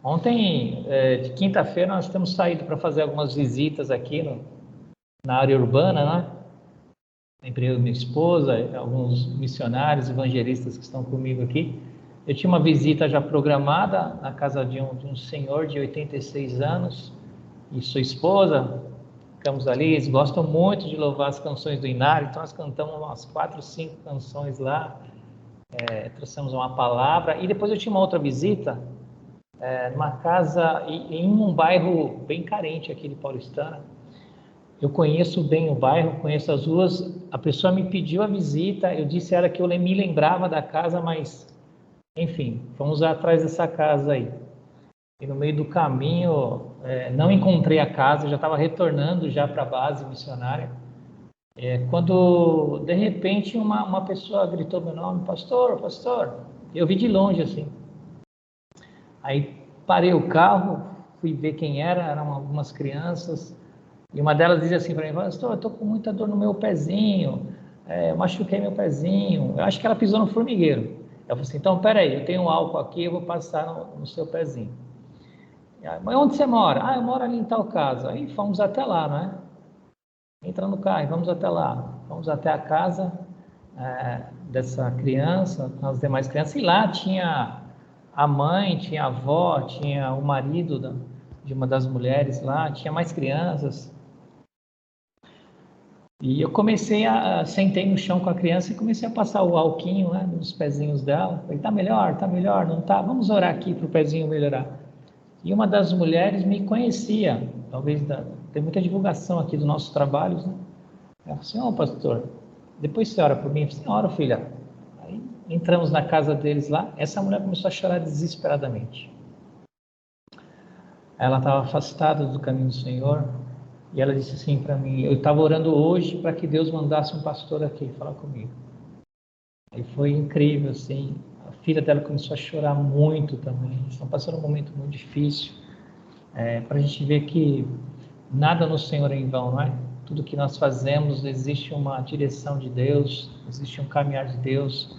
Ontem, de quinta-feira, nós temos saído para fazer algumas visitas aqui na área urbana, né? Eu, minha esposa, alguns missionários, evangelistas que estão comigo aqui. Eu tinha uma visita já programada na casa de um senhor de 86 anos e sua esposa. Ficamos ali, eles gostam muito de louvar as canções do Inário, então nós cantamos umas 4, 5 canções lá, trouxemos uma palavra. E depois eu tinha uma outra visita, numa casa em um bairro bem carente aqui de Paulistana. Eu conheço bem o bairro, conheço as ruas. A pessoa me pediu a visita, eu disse a ela que eu me lembrava da casa, mas, enfim, fomos atrás dessa casa aí. E no meio do caminho, não encontrei a casa, já estava retornando já para a base missionária. Quando, de repente, uma pessoa gritou meu nome: pastor, pastor. Eu vi de longe, assim. Aí parei o carro, fui ver quem era, eram algumas crianças. E uma delas dizia assim para mim: pastor, eu estou com muita dor no meu pezinho, eu machuquei meu pezinho. Eu acho que ela pisou no formigueiro. Eu falei assim: então, peraí, eu tenho um álcool aqui, eu vou passar no seu pezinho. Mas onde você mora? Eu moro ali em tal casa. Aí fomos até lá, né? Entra no carro e vamos até lá. Vamos até a casa dessa criança, com as demais crianças. E lá tinha a mãe, tinha a avó, tinha o marido de uma das mulheres lá, tinha mais crianças. E eu sentei no chão com a criança e comecei a passar o alquinho, né, nos pezinhos dela. Falei: tá melhor, não tá? Vamos orar aqui para o pezinho melhorar. E uma das mulheres me conhecia, talvez tem muita divulgação aqui dos nossos trabalhos, né? Ela falou assim: pastor, depois você ora por mim? Eu falei: ora, filha. Aí entramos na casa deles lá, essa mulher começou a chorar desesperadamente. Ela estava afastada do caminho do Senhor, e ela disse assim para mim: eu estava orando hoje para que Deus mandasse um pastor aqui falar comigo. Aí foi incrível, assim. A filha dela começou a chorar muito também. Estão passando um momento muito difícil. Para a gente ver que nada no Senhor é em vão, não é? Tudo que nós fazemos, existe uma direção de Deus, existe um caminhar de Deus.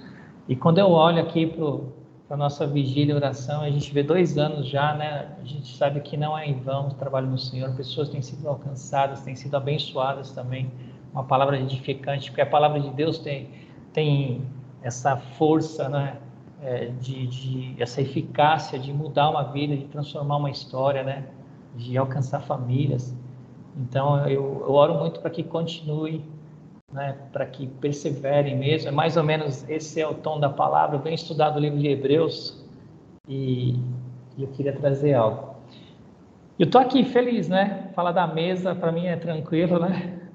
E quando eu olho aqui para a nossa vigília e oração, a gente vê 2 anos já, né? A gente sabe que não é em vão o trabalho no Senhor. Pessoas têm sido alcançadas, têm sido abençoadas também. Uma palavra edificante, porque a palavra de Deus tem essa força, né? Essa eficácia de mudar uma vida, de transformar uma história, né? De alcançar famílias. Então eu oro muito para que continue, né? Para que perseverem mesmo. Mais ou menos esse é o tom da palavra. Eu venho estudar o livro de Hebreus e eu queria trazer algo. Eu estou aqui feliz, né? Falar da mesa para mim é tranquilo, né?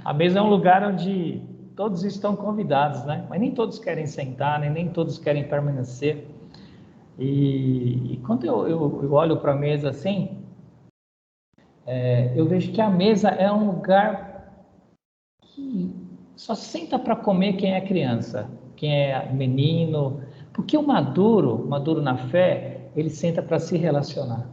A mesa é um lugar onde todos estão convidados, né? Mas nem todos querem sentar, né? Nem todos querem permanecer. E quando eu olho para a mesa assim, eu vejo que a mesa é um lugar que só senta para comer quem é criança, quem é menino, porque o maduro na fé, ele senta para se relacionar.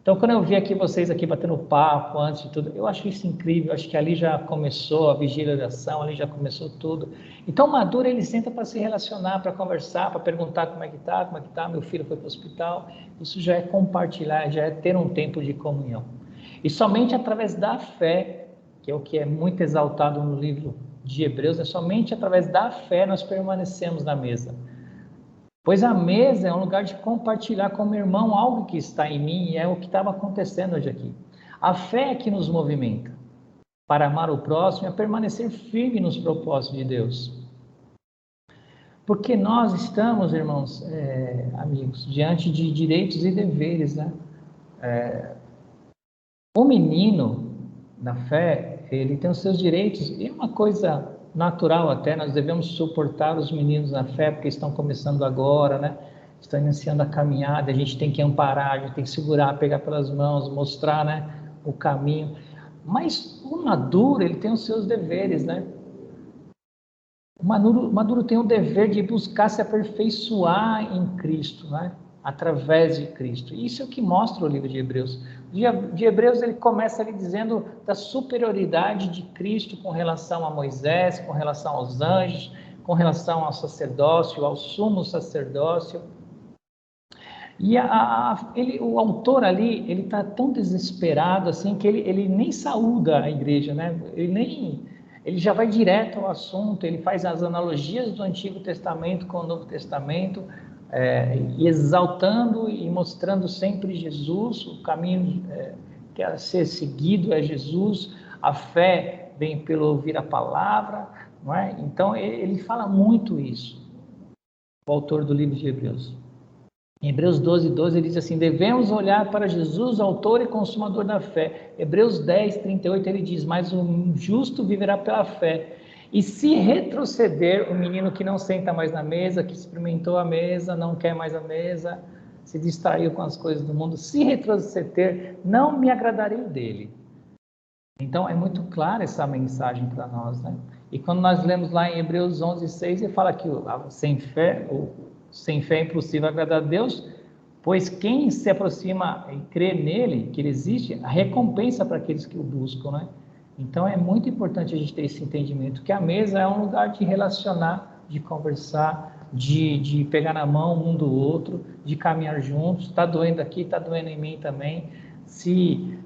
Então, quando eu vi aqui vocês aqui batendo papo antes de tudo, eu acho isso incrível. Eu acho que ali já começou a vigília da oração, ali já começou tudo. Então, o maduro, ele senta para se relacionar, para conversar, para perguntar como é que tá, meu filho foi para o hospital. Isso já é compartilhar, já é ter um tempo de comunhão. E somente através da fé, que é o que é muito exaltado no livro de Hebreus, é somente através da fé nós permanecemos na mesa. Pois a mesa é um lugar de compartilhar com o meu irmão algo que está em mim, e é o que estava acontecendo hoje aqui. A fé é que nos movimenta para amar o próximo e a permanecer firme nos propósitos de Deus. Porque nós estamos, irmãos, amigos, diante de direitos e deveres, né? O menino, na fé, ele tem os seus direitos, e é uma coisa natural até, nós devemos suportar os meninos na fé, porque estão começando agora, né? Estão iniciando a caminhada, a gente tem que amparar, a gente tem que segurar, pegar pelas mãos, mostrar, né, o caminho. Mas o maduro, ele tem os seus deveres, né? O maduro tem o dever de buscar se aperfeiçoar em Cristo, né? Através de Cristo. Isso é o que mostra o livro de Hebreus. De Hebreus ele começa ali dizendo da superioridade de Cristo com relação a Moisés, com relação aos anjos, com relação ao sacerdócio, ao sumo sacerdócio. E o autor ali, ele está tão desesperado assim que ele nem saúda a igreja, né? Ele já vai direto ao assunto, ele faz as analogias do Antigo Testamento com o Novo Testamento, e exaltando e mostrando sempre Jesus, o caminho que é a ser seguido é Jesus, a fé vem pelo ouvir a palavra, não é? Então ele fala muito isso, o autor do livro de Hebreus. Em Hebreus 12:12 ele diz assim: devemos olhar para Jesus, autor e consumador da fé. Hebreus 10:38 ele diz: mas o justo viverá pela fé. E se retroceder, o menino que não senta mais na mesa, que experimentou a mesa, não quer mais a mesa, se distraiu com as coisas do mundo, se retroceder, não me agradarei dele. Então é muito clara essa mensagem para nós, né? E quando nós lemos lá em Hebreus 11:6, ele fala que sem fé é impossível agradar a Deus, pois quem se aproxima e crê nele, que ele existe, a recompensa para aqueles que o buscam, né? Então é muito importante a gente ter esse entendimento, que a mesa é um lugar de relacionar, de conversar, de pegar na mão um do outro, de caminhar juntos. Está doendo aqui, está doendo em mim também. Se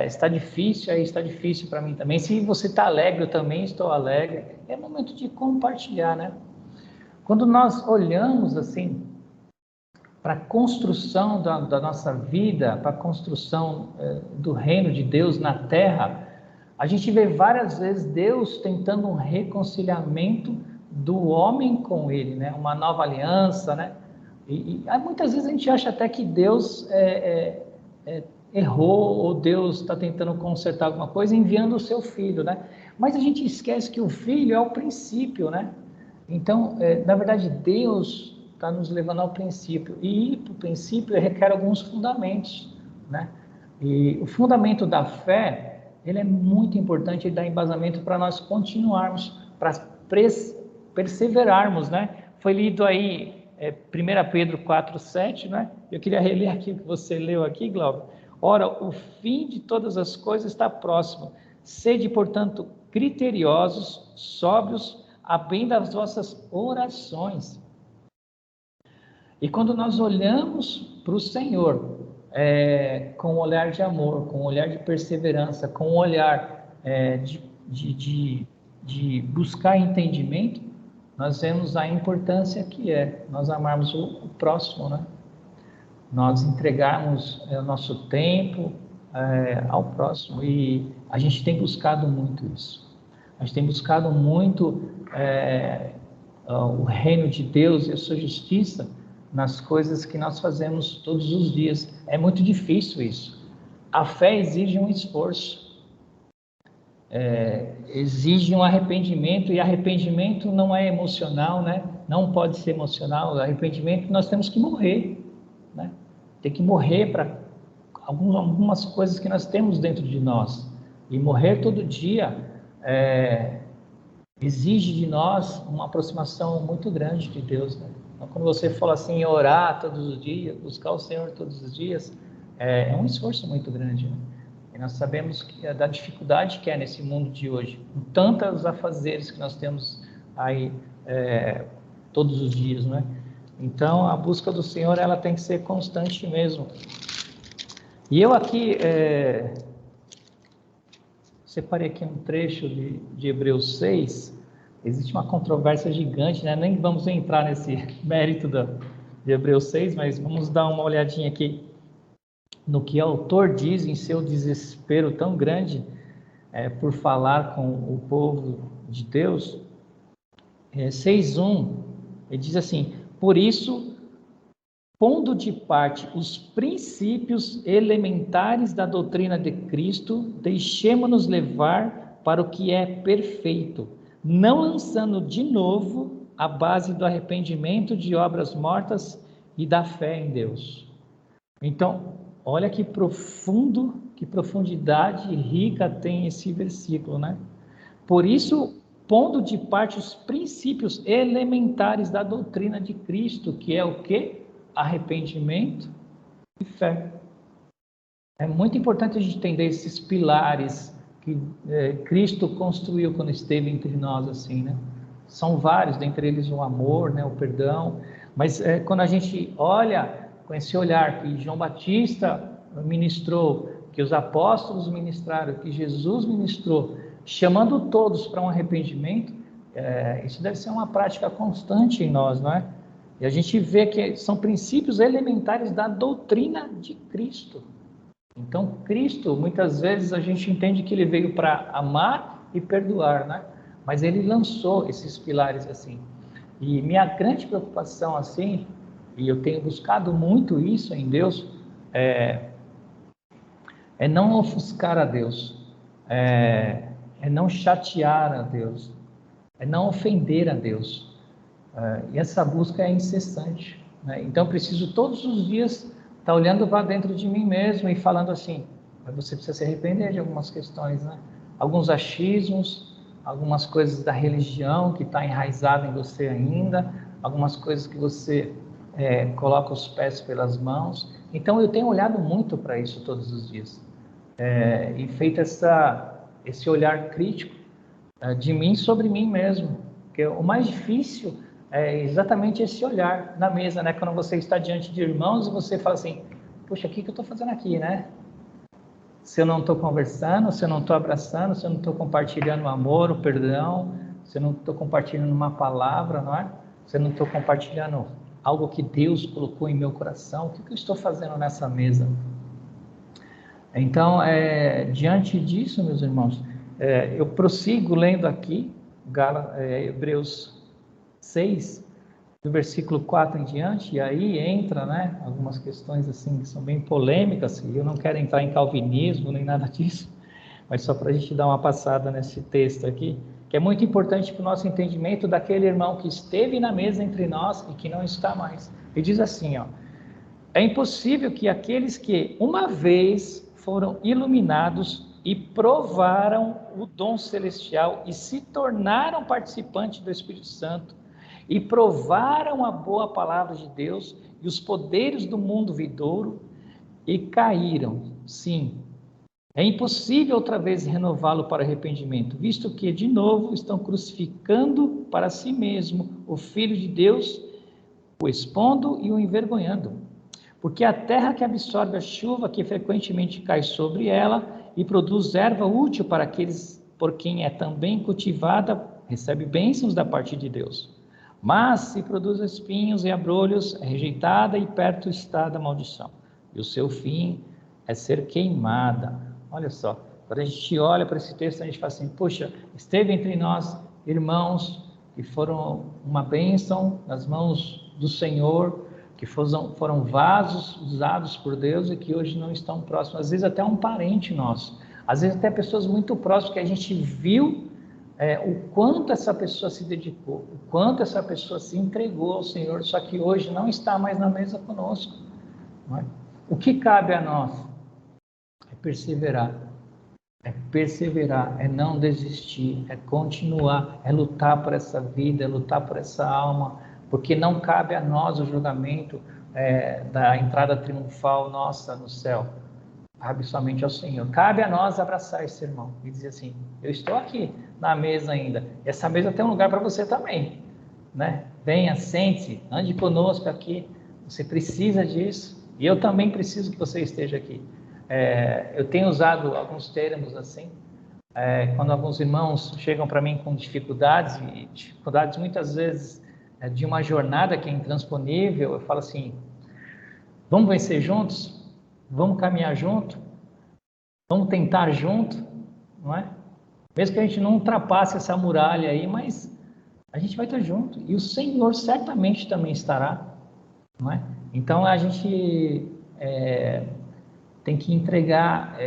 está difícil, aí está difícil para mim também. Se você está alegre, eu também estou alegre. É momento de compartilhar, né? Quando nós olhamos assim para a construção da nossa vida, para a construção do reino de Deus na terra, a gente vê várias vezes Deus tentando um reconciliamento do homem com ele, né? Uma nova aliança, né? E muitas vezes a gente acha até que Deus errou, ou Deus está tentando consertar alguma coisa enviando o seu filho, né? Mas a gente esquece que o filho é o princípio, né? Então, na verdade, Deus está nos levando ao princípio, e ir para o princípio requer alguns fundamentos, né? E o fundamento da fé, ele é muito importante, ele dá embasamento para nós continuarmos, para perseverarmos, né? Foi lido aí 1 Pedro 4:7, né? Eu queria reler aqui o que você leu aqui, Glauber. Ora, o fim de todas as coisas está próximo. Sede, portanto, criteriosos, sóbrios, a bem das vossas orações. E quando nós olhamos para o Senhor, com um olhar de amor, com um olhar de perseverança, com um olhar de buscar entendimento, nós vemos a importância que é nós amarmos o próximo, né? Nós entregarmos o nosso tempo ao próximo, e a gente tem buscado muito isso. A gente tem buscado muito o reino de Deus e a sua justiça nas coisas que nós fazemos todos os dias. É muito difícil isso. A fé exige um esforço, exige um arrependimento, e arrependimento não é emocional, né? Não pode ser emocional. Arrependimento, nós temos que morrer, né? Tem que morrer para algumas coisas que nós temos dentro de nós, e morrer todo dia exige de nós uma aproximação muito grande de Deus, né? Então, quando você fala assim, orar todos os dias, buscar o Senhor todos os dias, é um esforço muito grande, né? E nós sabemos da dificuldade que é nesse mundo de hoje, com tantos afazeres que nós temos aí todos os dias, né? Então, a busca do Senhor, ela tem que ser constante mesmo. E eu aqui separei aqui um trecho de Hebreus 6. Existe uma controvérsia gigante, né? Nem vamos entrar nesse mérito de Hebreus 6, mas vamos dar uma olhadinha aqui no que o autor diz em seu desespero tão grande por falar com o povo de Deus. 6:1, ele diz assim: por isso, pondo de parte os princípios elementares da doutrina de Cristo, deixemo-nos levar para o que é perfeito, não lançando de novo a base do arrependimento de obras mortas e da fé em Deus. Então, olha que profundo, que profundidade rica tem esse versículo, né? Por isso, pondo de parte os princípios elementares da doutrina de Cristo, que é o quê? Arrependimento e fé. É muito importante a gente entender esses pilares que Cristo construiu quando esteve entre nós, assim, né? São vários, dentre eles o amor, né, o perdão, mas quando a gente olha com esse olhar que João Batista ministrou, que os apóstolos ministraram, que Jesus ministrou, chamando todos para um arrependimento, isso deve ser uma prática constante em nós, não é? E a gente vê que são princípios elementares da doutrina de Cristo. Então, Cristo, muitas vezes a gente entende que ele veio para amar e perdoar, né? Mas ele lançou esses pilares assim. E minha grande preocupação assim, e eu tenho buscado muito isso em Deus, é não ofuscar a Deus, é não chatear a Deus, é não ofender a Deus. E essa busca é incessante, né? Então eu preciso todos os dias estar olhando para dentro de mim mesmo e falando assim, mas você precisa se arrepender de algumas questões, né? Alguns achismos, algumas coisas da religião que está enraizada em você ainda, algumas coisas que você coloca os pés pelas mãos. Então eu tenho olhado muito para isso todos os dias, e feito esse olhar crítico de mim sobre mim mesmo, porque o mais difícil é exatamente esse olhar na mesa, né? Quando você está diante de irmãos e você fala assim, poxa, o que eu estou fazendo aqui, né? Se eu não estou conversando, se eu não estou abraçando, se eu não estou compartilhando o amor, o perdão, se eu não estou compartilhando uma palavra, não é? Se eu não estou compartilhando algo que Deus colocou em meu coração, o que eu estou fazendo nessa mesa? Então, diante disso, meus irmãos, eu prossigo lendo aqui, Hebreus 6, do versículo 4 em diante, e aí entra, né, algumas questões assim que são bem polêmicas, e eu não quero entrar em calvinismo nem nada disso, mas só para a gente dar uma passada nesse texto aqui, que é muito importante para o nosso entendimento daquele irmão que esteve na mesa entre nós e que não está mais. Ele diz assim, ó, é impossível que aqueles que uma vez foram iluminados e provaram o dom celestial e se tornaram participantes do Espírito Santo e provaram a boa palavra de Deus e os poderes do mundo vindouro e caíram. Sim, é impossível outra vez renová-lo para arrependimento, visto que de novo estão crucificando para si mesmo o Filho de Deus, o expondo e o envergonhando. Porque a terra que absorve a chuva que frequentemente cai sobre ela e produz erva útil para aqueles por quem é também cultivada, recebe bênçãos da parte de Deus. Mas se produz espinhos e abrolhos, é rejeitada e perto está da maldição. E o seu fim é ser queimada. Olha só, quando a gente olha para esse texto, a gente fala assim, poxa, esteve entre nós irmãos que foram uma bênção nas mãos do Senhor, que foram vasos usados por Deus e que hoje não estão próximos. Às vezes até um parente nosso, às vezes até pessoas muito próximas que a gente viu o quanto essa pessoa se dedicou, o quanto essa pessoa se entregou ao Senhor, só que hoje não está mais na mesa conosco. Não é? O que cabe a nós é perseverar, é não desistir, é continuar, é lutar por essa vida, é lutar por essa alma, porque não cabe a nós o julgamento da entrada triunfal nossa no céu. Cabe somente ao Senhor. Cabe a nós abraçar esse irmão e dizer assim, eu estou aqui na mesa ainda. Essa mesa tem um lugar para você também, né? Venha, sente, ande conosco aqui. Você precisa disso e eu também preciso que você esteja aqui. Eu tenho usado alguns termos assim, quando alguns irmãos chegam para mim com dificuldades, e dificuldades muitas vezes de uma jornada que é intransponível, eu falo assim, vamos vencer juntos? Vamos caminhar junto? Vamos tentar junto? Não é? Mesmo que a gente não ultrapasse essa muralha aí, mas a gente vai estar junto. E o Senhor certamente também estará. Não é? Então a gente tem que entregar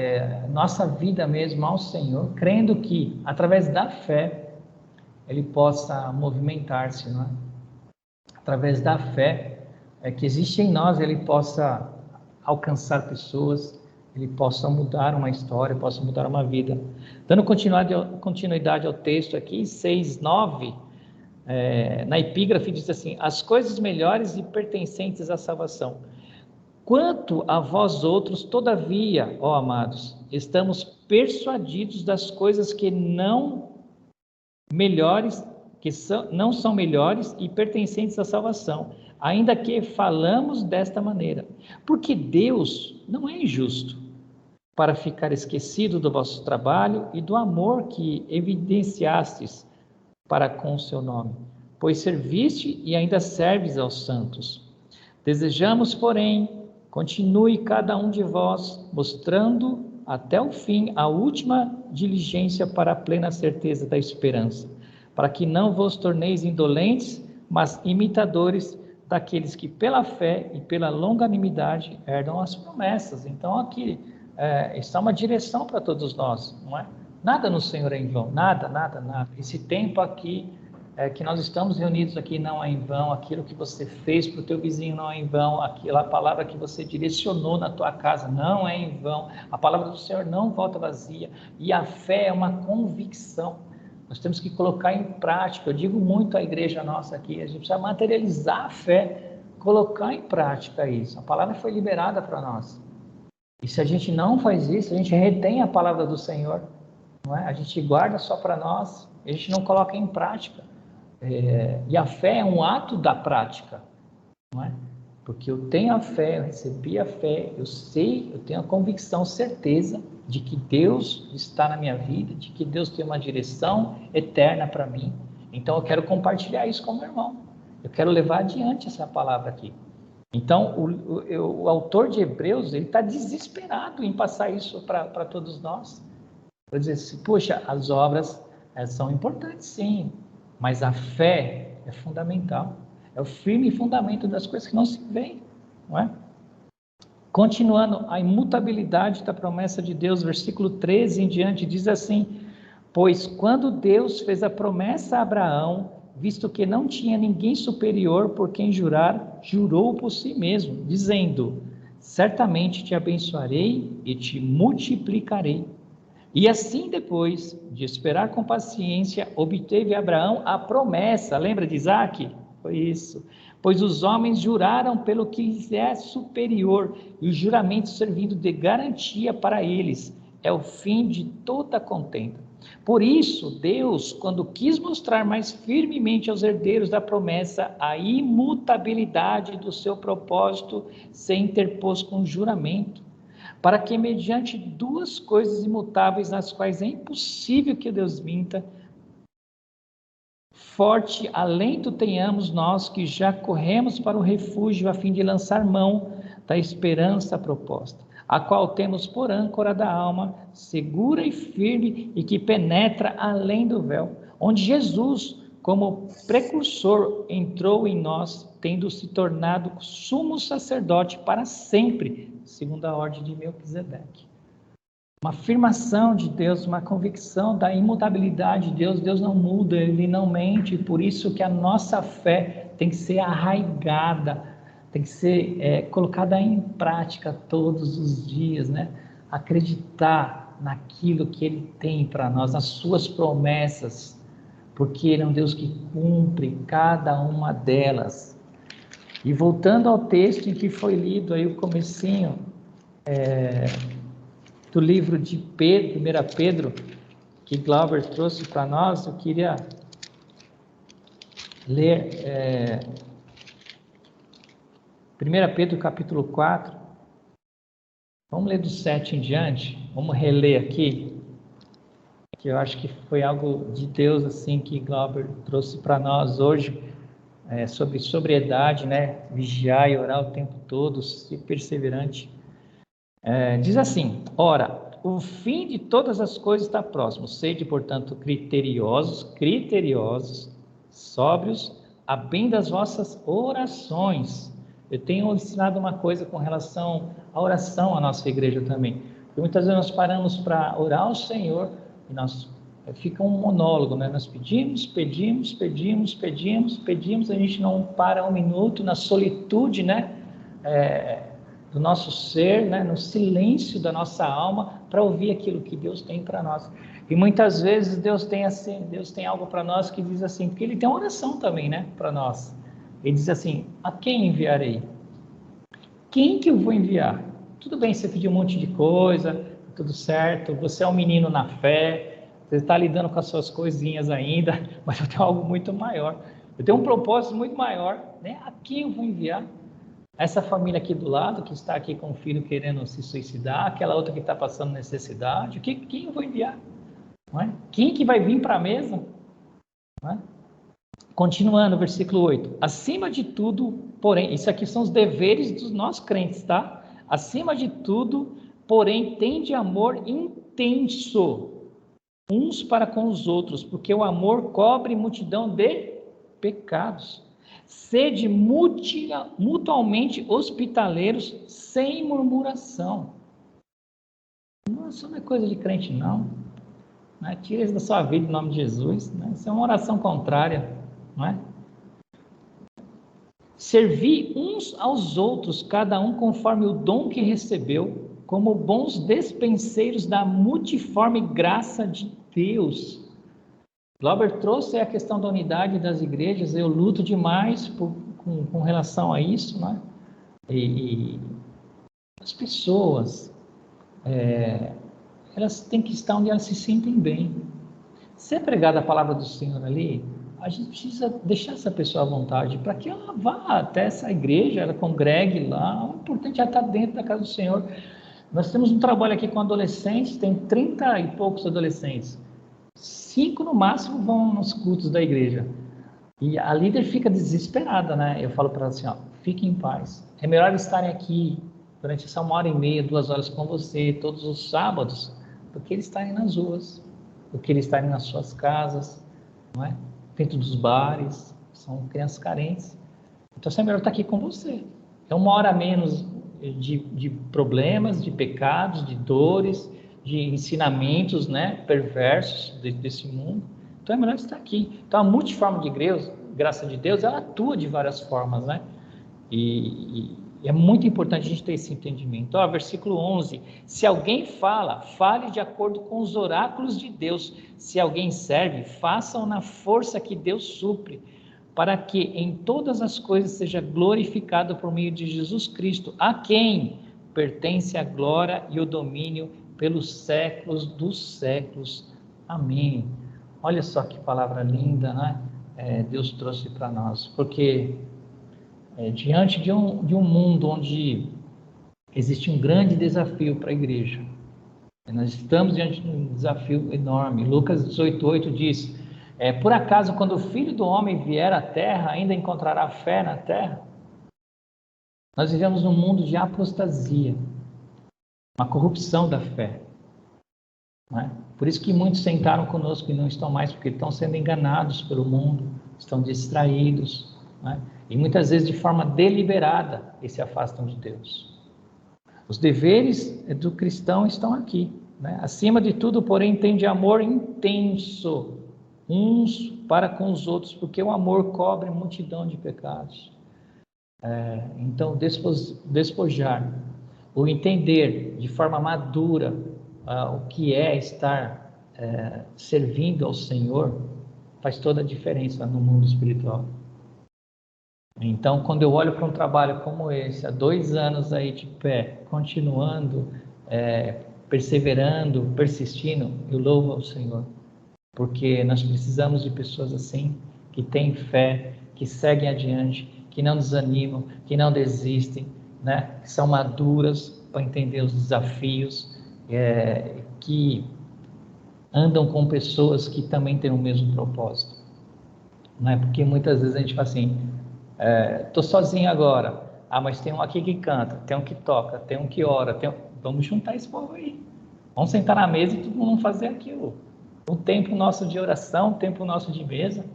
nossa vida mesmo ao Senhor, crendo que através da fé Ele possa movimentar-se, não é? Através da fé que existe em nós, Ele possa alcançar pessoas, Ele possa mudar uma história, possa mudar uma vida. Dando continuidade ao texto aqui, 6:9, na epígrafe diz assim, as coisas melhores e pertencentes à salvação. Quanto a vós outros, todavia, ó amados, estamos persuadidos das coisas que não melhores, não são melhores e pertencentes à salvação. ainda que falamos desta maneira. Porque Deus não é injusto para ficar esquecido do vosso trabalho e do amor que evidenciastes para com o seu nome, pois serviste e ainda serves aos santos. Desejamos, porém, continue cada um de vós mostrando até o fim a última diligência para a plena certeza da esperança, para que não vos torneis indolentes, mas imitadores daqueles que pela fé e pela longanimidade herdam as promessas. Então aqui está uma direção para todos nós, não é? Nada no Senhor é em vão, nada. Esse tempo aqui que nós estamos reunidos aqui não é em vão, aquilo que você fez para o teu vizinho não é em vão, aquela palavra que você direcionou na tua casa não é em vão, a palavra do Senhor não volta vazia, e a fé é uma convicção, nós temos que colocar em prática. Eu digo muito à igreja nossa aqui, a gente precisa materializar a fé, colocar em prática isso, a palavra foi liberada para nós, e se a gente não faz isso, a gente retém a palavra do Senhor, não é? A gente guarda só para nós, a gente não coloca em prática. E a fé é um ato da prática, não é? Porque eu tenho a fé, eu recebi a fé, eu sei, eu tenho a convicção, certeza de que Deus está na minha vida, de que Deus tem uma direção eterna para mim. Então eu quero compartilhar isso com o meu irmão, eu quero levar adiante essa palavra aqui. Então o autor de Hebreus, ele está desesperado em passar isso para todos nós, para dizer assim, poxa, as obras são importantes sim, mas a fé é fundamental, é o firme fundamento das coisas que não se veem, não é? Continuando, a imutabilidade da promessa de Deus, versículo 13 em diante, diz assim, pois quando Deus fez a promessa a Abraão, visto que não tinha ninguém superior por quem jurar, jurou por si mesmo, dizendo, certamente te abençoarei e te multiplicarei. E assim, depois de esperar com paciência, obteve Abraão a promessa. Lembra de Isaac? Foi isso. Pois os homens juraram pelo que lhes é superior, e o juramento servindo de garantia para eles. É o fim de toda contenda. Por isso, Deus, quando quis mostrar mais firmemente aos herdeiros da promessa a imutabilidade do seu propósito, se interpôs com juramento, para que, mediante duas coisas imutáveis, nas quais é impossível que Deus minta, forte alento tenhamos nós que já corremos para o refúgio a fim de lançar mão da esperança proposta, a qual temos por âncora da alma, segura e firme e que penetra além do véu, onde Jesus, como precursor, entrou em nós, tendo se tornado sumo sacerdote para sempre, segundo a ordem de Melquisedeque. Uma afirmação de Deus, uma convicção da imutabilidade de Deus. Deus não muda, Ele não mente, por isso que a nossa fé tem que ser arraigada, tem que ser colocada em prática todos os dias, né? Acreditar naquilo que Ele tem para nós, nas suas promessas, porque Ele é um Deus que cumpre cada uma delas. E voltando ao texto em que foi lido aí o comecinho do livro de Pedro, 1 Pedro, que Glauber trouxe para nós, eu queria ler 1 Pedro capítulo 4, vamos ler do 7 em diante, vamos reler aqui, que eu acho que foi algo de Deus assim que Glauber trouxe para nós hoje, sobre sobriedade, né? Vigiar e orar o tempo todo, ser perseverante. Diz assim, ora, o fim de todas as coisas está próximo, sede, portanto, criteriosos, sóbrios, a bem das vossas orações. Eu tenho ensinado uma coisa com relação à oração à nossa igreja também, porque muitas vezes nós paramos para orar ao Senhor, e fica um monólogo, né? Nós pedimos, a gente não para um minuto na solitude, né? Do nosso ser, né? No silêncio da nossa alma, para ouvir aquilo que Deus tem para nós. E muitas vezes Deus tem algo para nós que diz assim, porque Ele tem uma oração também, né? Para nós. Ele diz assim, a quem enviarei? Quem que eu vou enviar? Tudo bem, você pediu um monte de coisa, tudo certo, você é um menino na fé, você está lidando com as suas coisinhas ainda, mas eu tenho algo muito maior. Eu tenho um propósito muito maior, né? A quem eu vou enviar? Essa família aqui do lado, que está aqui com o filho querendo se suicidar, aquela outra que está passando necessidade, quem eu vou enviar? Não é? Quem que vai vir para a mesa? Não é? Continuando, versículo 8. Acima de tudo, porém, isso aqui são os deveres dos nossos crentes, tá? Acima de tudo, porém, tende amor intenso uns para com os outros, porque o amor cobre multidão de pecados. Sede mutualmente hospitaleiros, sem murmuração. Isso não é coisa de crente, não. Tira isso da sua vida em nome de Jesus. Isso é uma oração contrária, não é? Servi uns aos outros, cada um conforme o dom que recebeu, como bons despenseiros da multiforme graça de Deus. Glauber trouxe a questão da unidade das igrejas. Eu luto demais com relação a isso, né? E as pessoas, elas têm que estar onde elas se sentem bem. Se é pregada a palavra do Senhor ali, a gente precisa deixar essa pessoa à vontade, para que ela vá até essa igreja, ela congregue lá. O importante é estar dentro da casa do Senhor. Nós temos um trabalho aqui com adolescentes, tem 30 e poucos adolescentes. 5 no máximo vão nos cultos da igreja. E a líder fica desesperada, né? Eu falo para ela assim, fique em paz. É melhor estarem aqui durante essa 1h30, 2 horas com você, todos os sábados, do que eles estarem nas ruas, do que eles estarem nas suas casas, não é? Dentro dos bares, são crianças carentes. Então, é melhor estar aqui com você. É 1 hora a menos de problemas, de pecados, de dores, de ensinamentos, né, perversos desse mundo. Então é melhor estar aqui. Então a multiforme de graça de Deus, ela atua de várias formas, né? E é muito importante a gente ter esse entendimento. Versículo 11. Se alguém fala, fale de acordo com os oráculos de Deus. Se alguém serve, façam na força que Deus supre, para que em todas as coisas seja glorificado por meio de Jesus Cristo, a quem pertence a glória e o domínio pelos séculos dos séculos. Amém. Olha só que palavra linda, né? Deus trouxe para nós, porque diante de um mundo onde existe um grande desafio para a igreja, nós estamos diante de um desafio enorme. Lucas 18:8 diz: por acaso, quando o Filho do Homem vier à terra, ainda encontrará fé na terra? Nós vivemos num mundo de apostasia, uma corrupção da fé. Não é? Por isso que muitos sentaram conosco e não estão mais, porque estão sendo enganados pelo mundo, estão distraídos, não é? E muitas vezes de forma deliberada eles se afastam de Deus. Os deveres do cristão estão aqui, né? Acima de tudo, porém, tende amor intenso uns para com os outros, porque o amor cobre multidão de pecados. Então, despojar, ou entender de forma madura o que é estar servindo ao Senhor, faz toda a diferença no mundo espiritual. Então, quando eu olho para um trabalho como esse, há 2 anos aí de pé, continuando, perseverando, persistindo, eu louvo ao Senhor, porque nós precisamos de pessoas assim, que têm fé, que seguem adiante, que não desanimam, que não desistem, né? Que são maduras para entender os desafios, que andam com pessoas que também têm o mesmo propósito. Não é? Porque muitas vezes a gente fala assim, estou sozinho agora, mas tem um aqui que canta, tem um que toca, tem um que ora, vamos juntar esse povo aí, vamos sentar na mesa e todo mundo fazer aquilo. Um tempo nosso de oração, um tempo nosso de mesa.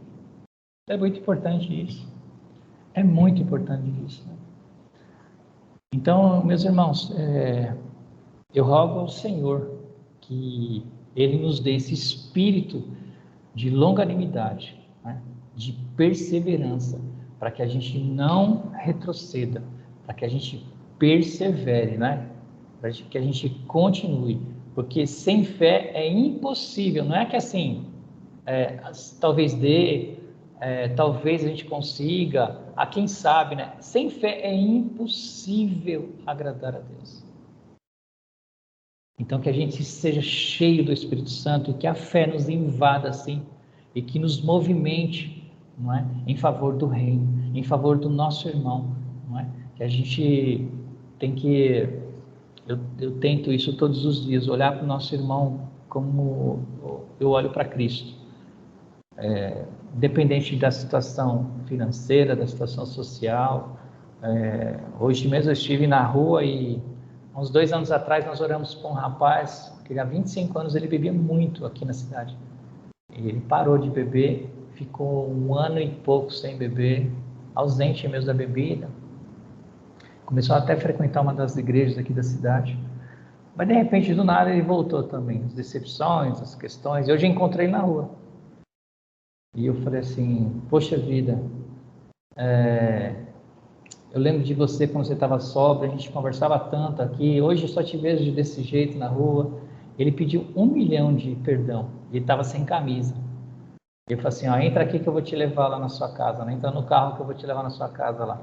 É muito importante isso. É muito importante isso. Né? Então, meus irmãos, eu rogo ao Senhor que Ele nos dê esse espírito de longanimidade, né? De perseverança, para que a gente não retroceda, para que a gente persevere, né? Para que a gente continue, porque sem fé é impossível. Não é que assim, talvez talvez a gente consiga, quem sabe, né? Sem fé é impossível agradar a Deus. Então, que a gente seja cheio do Espírito Santo e que a fé nos invada assim e que nos movimente, não é? Em favor do reino, em favor do nosso irmão, não é? Que a gente tem que, eu tento isso todos os dias, olhar para o nosso irmão como eu olho para Cristo. Independente da situação financeira, da situação social. Hoje mesmo eu estive na rua e uns 2 anos atrás nós oramos por um rapaz que há 25 anos ele bebia muito aqui na cidade. E ele parou de beber, ficou 1 ano e pouco sem beber, ausente mesmo da bebida. Começou até a frequentar uma das igrejas aqui da cidade. Mas de repente, do nada, ele voltou também. As decepções, as questões. E hoje eu encontrei ele na rua. E eu falei assim, poxa vida, eu lembro de você quando você estava sóbrio, a gente conversava tanto aqui, hoje eu só te vejo desse jeito na rua. Ele pediu 1 milhão de perdão, e ele estava sem camisa. Eu falei assim, entra aqui que eu vou te levar lá na sua casa, né? Entra no carro que eu vou te levar na sua casa lá.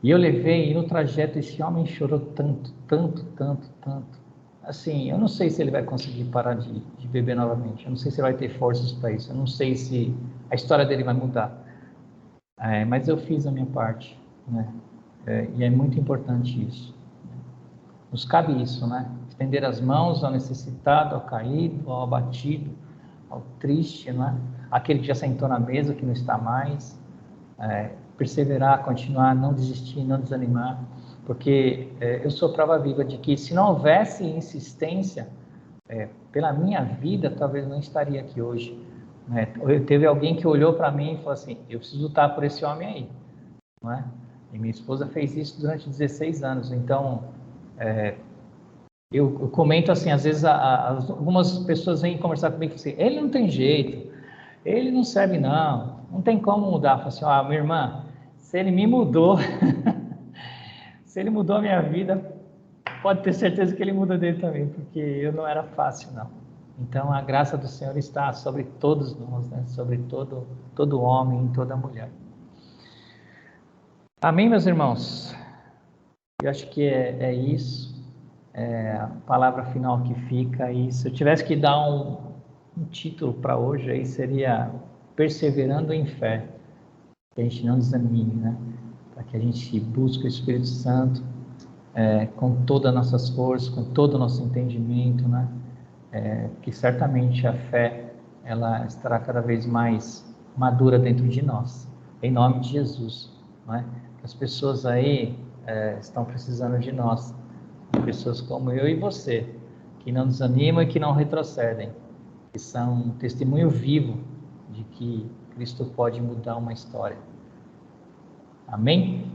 E eu levei, e no trajeto esse homem chorou tanto, tanto, tanto, tanto. Assim, eu não sei se ele vai conseguir parar de beber novamente, eu não sei se ele vai ter forças para isso, eu não sei se a história dele vai mudar. Mas eu fiz a minha parte, né? E é muito importante isso. Nos cabe isso, né? Estender as mãos ao necessitado, ao caído, ao abatido, ao triste, né? Aquele que já sentou na mesa, que não está mais. Perseverar, continuar, não desistir, não desanimar, porque eu sou prova viva de que se não houvesse insistência pela minha vida, talvez eu não estaria aqui hoje. Teve alguém que olhou para mim e falou assim, eu preciso lutar por esse homem aí, não é? E minha esposa fez isso durante 16 anos, então eu comento assim, às vezes algumas pessoas vêm conversar comigo e falam assim, ele não tem jeito, ele não serve não tem como mudar. Eu falo assim, minha irmã, se ele me mudou, se ele mudou a minha vida, pode ter certeza que ele muda dele também, porque eu não era fácil, não. Então, a graça do Senhor está sobre todos nós, né? Sobre todo homem e toda mulher. Amém, meus irmãos? Eu acho que é isso. A palavra final que fica. E se eu tivesse que dar um título para hoje, aí seria Perseverando em Fé. Que a gente não desanime, né? Para que a gente busque o Espírito Santo com todas as nossas forças, com todo o nosso entendimento, né? Que certamente a fé ela estará cada vez mais madura dentro de nós, em nome de Jesus, não é? As pessoas aí estão precisando de nós, pessoas como eu e você, que não desanimam e que não retrocedem, que são um testemunho vivo de que Cristo pode mudar uma história. Amém?